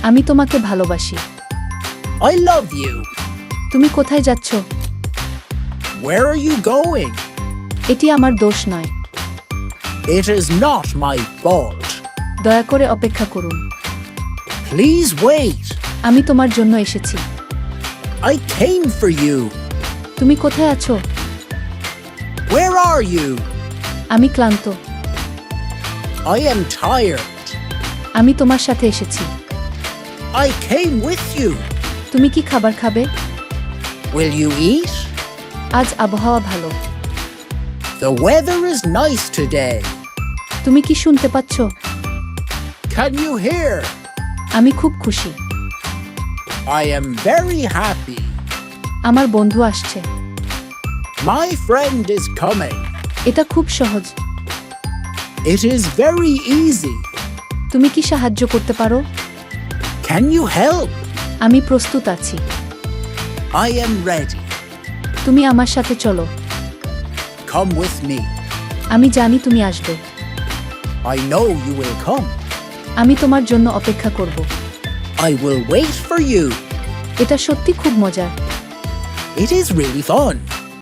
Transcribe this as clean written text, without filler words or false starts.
আমি তোমাকে ভালোবাসি। I love you. তুমি কোথায় যাচ্ছ? Where are you going? এটি আমার দোষ নয়। It is not my fault. দয়া করে অপেক্ষা করুন। Please wait. আমি তোমার জন্য এসেছি। I came for you. তুমি কোথায় আছো? Where are you? আমি ক্লান্ত। I am tired. আমি তোমার সাথে এসেছি। I came with you. তুমি কি খাবার খাবে? Will you eat? আজ আবহাওয়া ভালো। The weather is nice today. তুমি কি শুনতে পাচ্ছ? Can you hear? আমি খুব খুশি। I am very happy. আমার বন্ধু আসছে। My friend is coming. এটা খুব সহজ। It is very easy. তুমি কি সাহায্য করতে পারো? Can you help? আমি প্রস্তুত আছি। I am ready. তুমি আমার সাথে চলো। Come with me. আমি জানি তুমি আসবে। I know you will come. আমি তোমার জন্য অপেক্ষা করব। I will wait for you. এটা সত্যি খুব মজার। It is really fun.